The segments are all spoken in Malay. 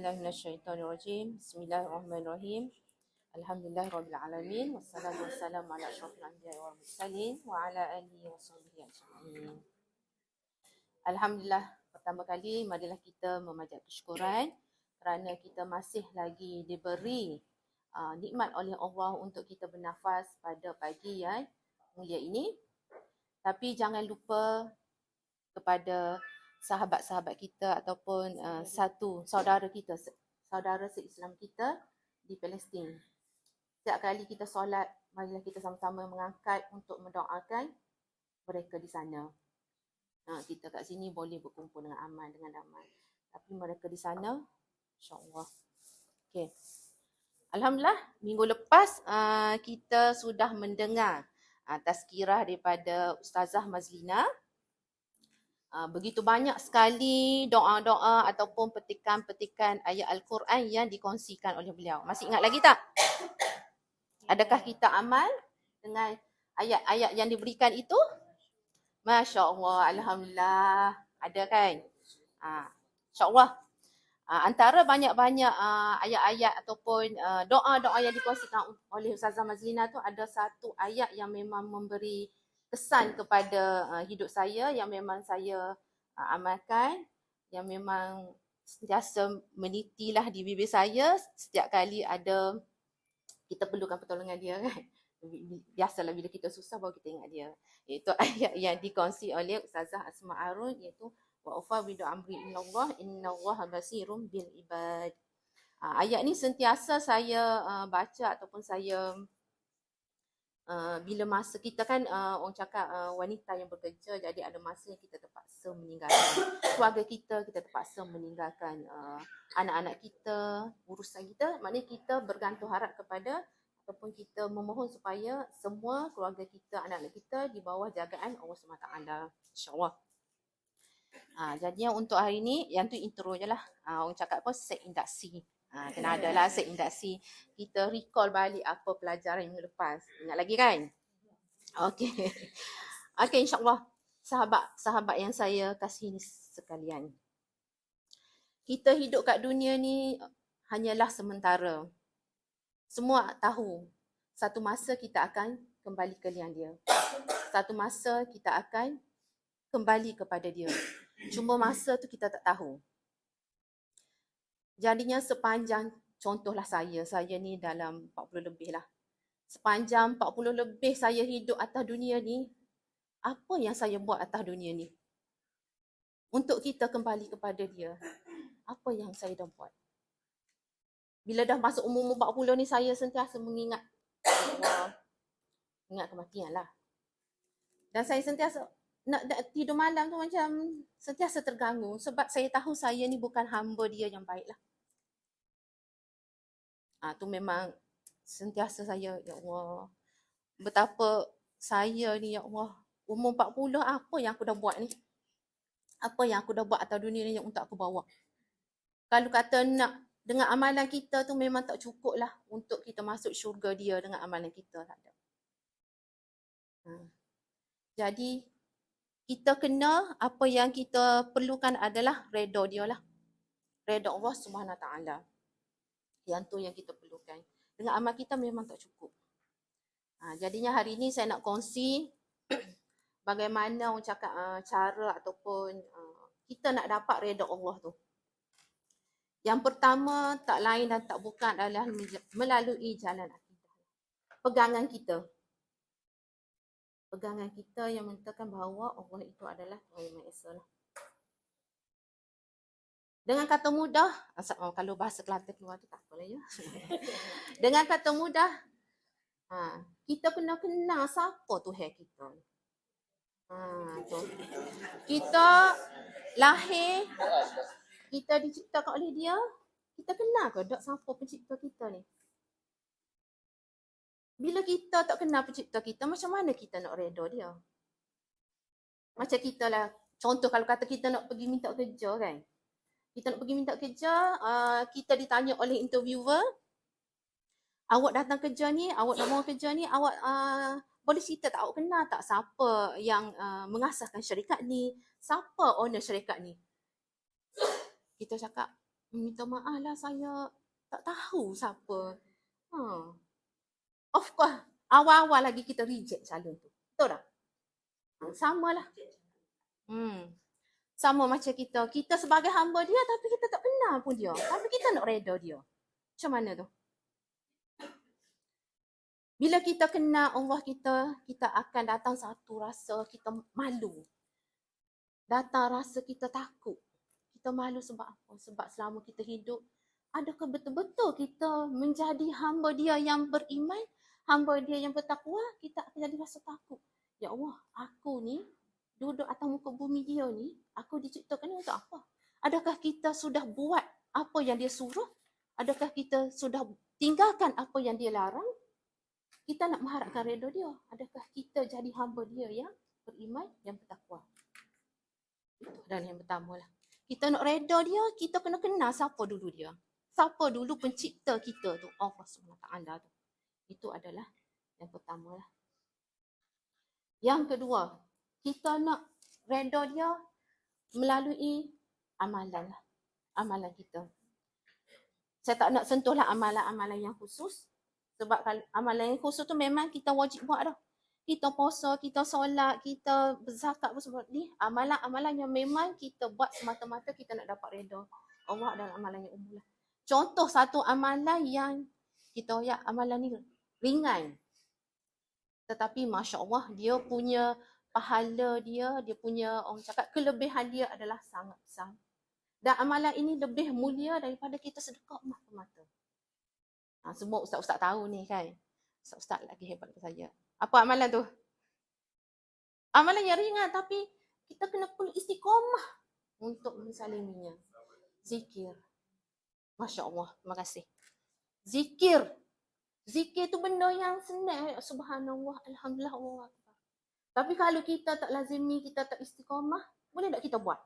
billahi minasyaitonir rajim. Bismillahirrahmanirrahim. Alhamdulillahirabbil alamin wassalatu wassalamu ala asyrofil anbiya'i wal mursalin wa ala alihi washabbihi ajmain. Alhamdulillah, pertama kali marilah kita memanjat kesyukuran kerana kita masih lagi diberi nikmat oleh Allah untuk kita bernafas pada pagi yang mulia ini. Tapi jangan lupa kepada sahabat-sahabat kita ataupun satu saudara kita, saudara se-Islam kita di Palestin. Setiap kali kita solat, marilah kita sama-sama mengangkat untuk mendoakan mereka di sana. Kita kat sini boleh berkumpul dengan aman, tapi mereka di sana, insya-Allah. Okay. Alhamdulillah, minggu lepas kita sudah mendengar tazkirah daripada Ustazah Mazlina. Begitu banyak sekali doa-doa ataupun petikan-petikan ayat Al-Quran yang dikongsikan oleh beliau. Masih ingat lagi tak? Adakah kita amal dengan ayat-ayat yang diberikan itu? Masya Allah, Alhamdulillah. Ada kan? InsyaAllah. Antara banyak-banyak ayat-ayat ataupun doa-doa yang dikongsikan oleh Ustazah Mazlina tu, ada satu ayat yang memang memberi kesan kepada hidup saya, yang memang saya amalkan, yang memang sentiasa menitilah di bibir saya setiap kali ada kita perlukan pertolongan dia kan. Biasalah bila kita susah baru kita ingat dia. Iaitu ayat yang dikongsi oleh Ustazah Asma Arun, iaitu wa ufawidu amri innallaha basirum bil ibad. Ayat ni sentiasa saya baca ataupun saya bila masa kita kan orang cakap wanita yang bekerja, jadi ada masa yang kita terpaksa meninggalkan keluarga kita terpaksa meninggalkan anak-anak kita, urusan kita. Maknanya kita bergantung harap kepada ataupun kita memohon supaya semua keluarga kita, anak-anak kita di bawah jagaan Allah SWT, insyaAllah. Jadinya untuk hari ni, yang tu intro je lah. Orang cakap apa, set induksi. Kena ada lah set induksi. Kita recall balik apa pelajaran yang lepas. Ingat lagi kan? Okay. Okay, insyaAllah. Sahabat-sahabat yang saya kasihi sekalian. Kita hidup kat dunia ni hanyalah sementara. Semua tahu, satu masa kita akan kembali ke liang dia. Satu masa kita akan kembali kepada dia. Cuma masa tu kita tak tahu. Jadinya sepanjang, contohlah saya ni dalam 40 lebih lah. Sepanjang 40 lebih saya hidup atas dunia ni, apa yang saya buat atas dunia ni? Untuk kita kembali kepada dia, apa yang saya dah buat? Bila dah masuk umur 40 ni, saya sentiasa mengingat Allah, ingat kematian lah. Dan saya sentiasa nak tidur malam tu macam sentiasa terganggu sebab saya tahu saya ni bukan hamba dia yang baik lah. Tu memang sentiasa saya, ya Allah, betapa saya ni, ya Allah, umur 40 apa yang aku dah buat ni? Apa yang aku dah buat atas dunia ni yang untuk aku bawa? Kalau kata nak dengan amalan kita tu memang tak cukup lah untuk kita masuk syurga dia dengan amalan kita, tak ada. Jadi kita kena, apa yang kita perlukan adalah redha dia lah. Redha Allah SWT. Yang tu yang kita perlukan. Dengan amal kita memang tak cukup. Jadinya hari ni saya nak kongsi bagaimana orang cakap cara ataupun kita nak dapat redha Allah tu. Yang pertama, tak lain dan tak bukan adalah melalui jalan akidah. Pegangan kita. Pegangan kita yang mengatakan bahawa Allah itu adalah Tuhan Yang Maha Esa lah. Dengan kata mudah, kalau bahasa Kelantan keluar tu tak apalah ya. Dengan kata mudah, kita kena kenal siapa Tuhan kita. Tu. Kita lahir, kita diciptakan oleh dia, kita kenal ke tak siapa pencipta kita ni? Bila kita tak kenal pencipta kita, macam mana kita nak redha dia? Macam kita lah, contoh kalau kata kita nak pergi minta kerja kan. Kita nak pergi minta kerja, kita ditanya oleh interviewer, awak datang kerja ni, awak nak mau kerja ni, awak boleh cerita tak, awak kenal tak siapa yang mengasaskan syarikat ni, siapa owner syarikat ni? Kita cakap, Minta maaf lah, saya tak tahu siapa. Ha. Of course, awal-awal lagi kita reject calon tu. Betul tak? Sama lah. Sama macam kita sebagai hamba dia tapi kita tak kenal pun dia. Tapi kita nak reda dia. Macam mana tu? Bila kita kenal Allah kita akan datang satu rasa kita malu. Datang rasa kita takut. Kita malu sebab apa? Sebab selama kita hidup, adakah betul-betul kita menjadi hamba dia yang beriman, hamba dia yang bertakwa, kita akan jadi rasa takut. Ya Allah, aku ni duduk atas muka bumi dia ni, aku diciptakan ni untuk apa? Adakah kita sudah buat apa yang dia suruh? Adakah kita sudah tinggalkan apa yang dia larang? Kita nak mengharapkan redha dia. Adakah kita jadi hamba dia yang beriman, yang bertakwa? Itu adalah yang pertama lah. Kita nak redha dia, kita kena kenal siapa dulu dia. Siapa dulu pencipta kita tu, Allah SWT tu. Itu adalah yang pertama lah. Yang kedua, kita nak redha dia melalui amalan lah. Amalan kita. Saya tak nak sentuhlah amalan-amalan yang khusus. Sebab kalau amalan yang khusus tu memang kita wajib buat dah. Kita puasa, kita solat, kita berzakat apa semua ni amalan-amalan yang memang kita buat semata-mata kita nak dapat redha Allah dalam amalan yang umum lah. Contoh satu amalan yang kita lihat amalan ni ringan. Tetapi Masya Allah dia punya pahala dia punya orang cakap kelebihan dia adalah sangat besar. Dan amalan ini lebih mulia daripada kita sedekah mata-mata. Semua ustaz-ustaz tahu ni kan. Ustaz-ustaz lagi hebat daripada saya. Apa amalan tu? Amalan yang ringan tapi kita kena perlu istiqamah untuk mensaliminya. Zikir. Masya Allah, terima kasih. Zikir. Zikir tu benda yang senang. Subhanallah, Alhamdulillah, Allah Akbar. Tapi kalau kita tak lazimi, kita tak istiqamah, boleh tak kita buat?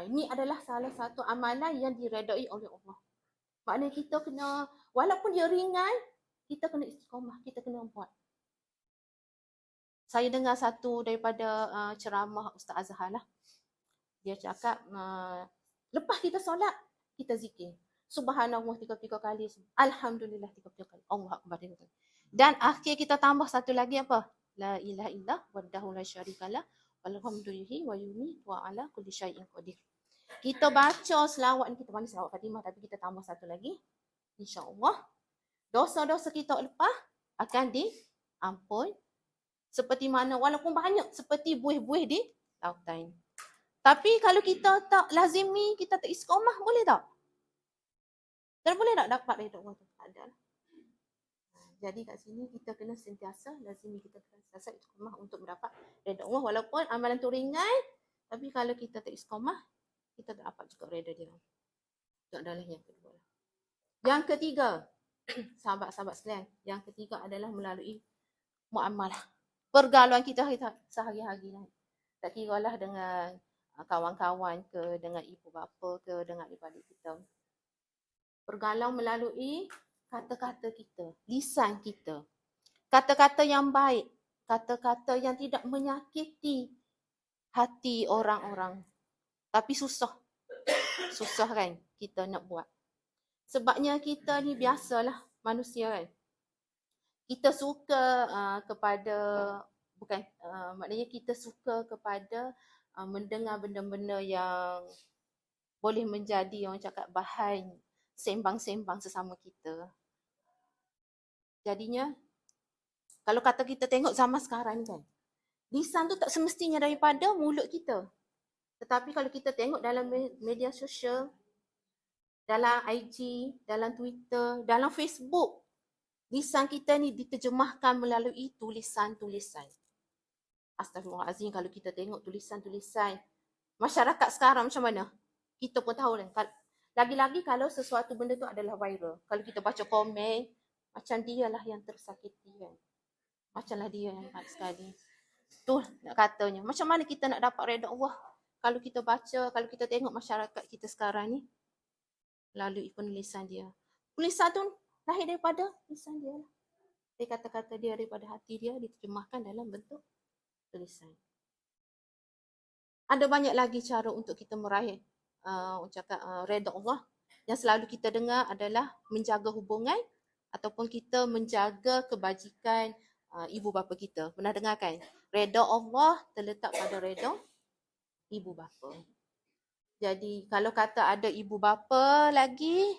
Ini adalah salah satu amalan yang diredai oleh Allah. Maknanya kita kena, walaupun dia ringan, kita kena istiqamah, kita kena buat. Saya dengar satu daripada ceramah Ustaz Azhar lah. Dia cakap, lepas kita solat, kita zikir. Subhanallah 33 kali. Alhamdulillah 33 kali. Allah Akbar 33 kali. Dan akhir kita tambah satu lagi apa? La ilaha illallah wahdahu la syarikalah walhamdulillahi wa yumi wa ala kulli syai'in qadir. Kita baca selawat ni, kita panggil selawat Fatimah tapi kita tambah satu lagi. InsyaAllah dosa-dosa kita lepas akan diampun. Seperti mana, walaupun banyak, seperti buih-buih di lautan. Tapi kalau kita tak lazimi, kita tak istiqamah, boleh tak? Dan boleh tak dapat redha Allah tu? Tak ada. Jadi kat sini kita kena sentiasa lazimi, kita sentiasa istiqamah untuk mendapat redha Allah. Walaupun amalan tu ringan, tapi kalau kita tak istiqamah, kita tak dapat juga redha dia. Itu adalah yang kedua. Yang ketiga, sahabat-sahabat sekalian, yang ketiga adalah melalui muamalah. Pergaulan kita sehari-hari. Tak kira lah dengan kawan-kawan ke, dengan ibu bapa ke, dengan adik-adik kita. Pergaulan melalui kata-kata kita, lisan kita. Kata-kata yang baik, kata-kata yang tidak menyakiti hati orang-orang. Tapi susah. Susah kan kita nak buat. Sebabnya kita ni biasalah manusia kan. Kita suka kepada, bukan, maknanya kita suka kepada mendengar benda-benda yang boleh menjadi orang cakap bahan sembang-sembang sesama kita. Jadinya, kalau kata kita tengok zaman sekarang kan, lisan tu tak semestinya daripada mulut kita. Tetapi kalau kita tengok dalam media sosial, dalam IG, dalam Twitter, dalam Facebook, lisan kita ni diterjemahkan melalui tulisan-tulisan. Astaghfirullahalazim, kalau kita tengok tulisan-tulisan masyarakat sekarang macam mana? Kita pun tahu kan. Lagi-lagi kalau sesuatu benda tu adalah viral. Kalau kita baca komen, macam dialah yang tersakiti kan. Macamlah dia yang hebat sekali. Tu nak katanya. Macam mana kita nak dapat redha Allah? Kalau kita baca, kalau kita tengok masyarakat kita sekarang ni, melalui penulisan dia. Penulisan tu lahir daripada lisan dia lah. Dari kata-kata dia, daripada hati dia, diterjemahkan dalam bentuk tulisan. Ada banyak lagi cara untuk kita meraih redha Allah. Yang selalu kita dengar adalah menjaga hubungan ataupun kita menjaga kebajikan ibu bapa kita. Pernah dengar kan? Redha Allah terletak pada redha ibu bapa. Jadi kalau kata ada ibu bapa lagi,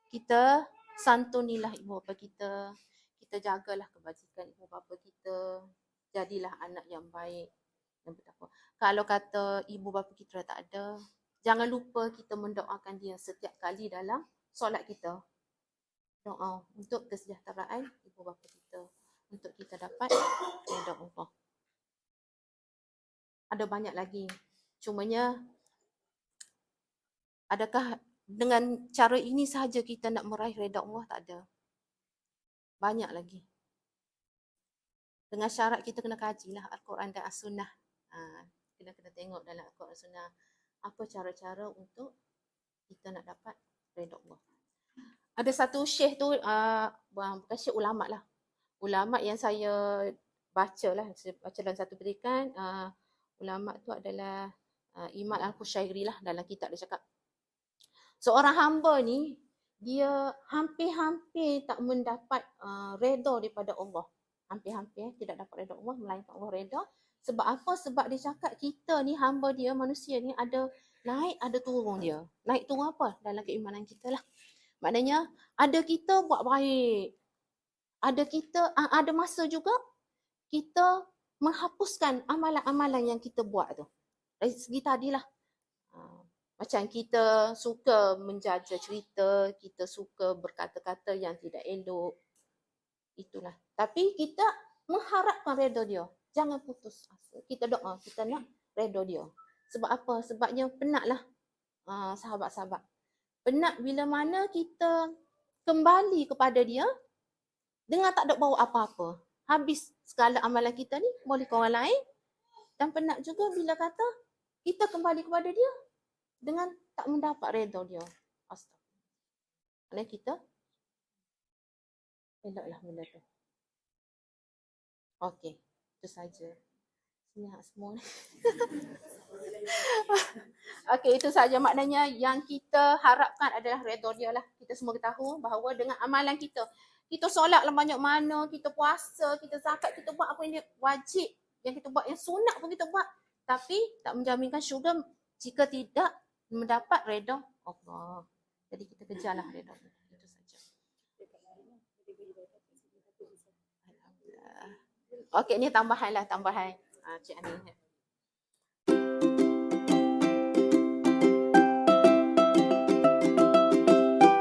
kita santunilah ibu bapa kita. Kita jagalah kebajikan ibu bapa kita. Jadilah anak yang baik, yang bertakwa. Kalau kata ibu bapa kita dah tak ada, jangan lupa kita mendoakan dia setiap kali dalam solat kita. Doa untuk kesejahteraan ibu bapa kita, untuk kita dapat redha Allah. Ada banyak lagi. Cumanya, adakah dengan cara ini sahaja kita nak meraih redha Allah? Tak ada. Banyak lagi. Dengan syarat kita kena kajilah Al-Quran dan As-Sunnah. Kena tengok dalam Al-Quran dan As-Sunnah apa cara-cara untuk kita nak dapat redha Allah. Ada satu syekh tu, bukan syekh, ulama lah. Ulama yang saya baca lah, saya baca dalam satu petikan, ulama tu adalah Imam Al-Qushairi lah, dalam kitab dia cakap. Seorang hamba ni, dia hampir-hampir tak mendapat redha daripada Allah. Hampir-hampir tidak dapat redha Allah, melainkan Allah redha. Sebab apa? Sebab dia cakap kita ni, hamba dia, manusia ni ada naik, ada turun dia. Naik turun apa? Dalam keimanan kita lah. Maknanya ada kita buat baik. Ada masa juga kita menghapuskan amalan-amalan yang kita buat tu. Dari segi tadilah. Macam kita suka menjaja cerita, kita suka berkata-kata yang tidak elok. Itulah. Tapi kita mengharapkan redha dia. Jangan putus asa. Kita doa, kita nak redha dia. Sebab apa? Sebabnya penatlah sahabat-sahabat. Penat bila mana kita kembali kepada dia dengan tak ada bawa apa-apa. Habis segala amalan kita ni boleh ke orang lain. Dan penat juga bila kata kita kembali kepada dia dengan tak mendapat redha dia. Astagfirullah. Kerana kita eloklah benda tu. Okey, itu saja. Senyap semua ni. Okey, itu saja maknanya yang kita harapkan adalah redha dia lah. Kita semua tahu bahawa dengan amalan kita, kita solat lah banyak mana, kita puasa, kita zakat, kita buat apa yang wajib, yang kita buat, yang sunat pun kita buat. Tapi tak menjaminkan syurga jika tidak mendapat redha Allah. Jadi kita kejarlah redha Allah. Itu saja. Alhamdulillah. Okey, ni tambahan lah, tambahan. Cik Ani.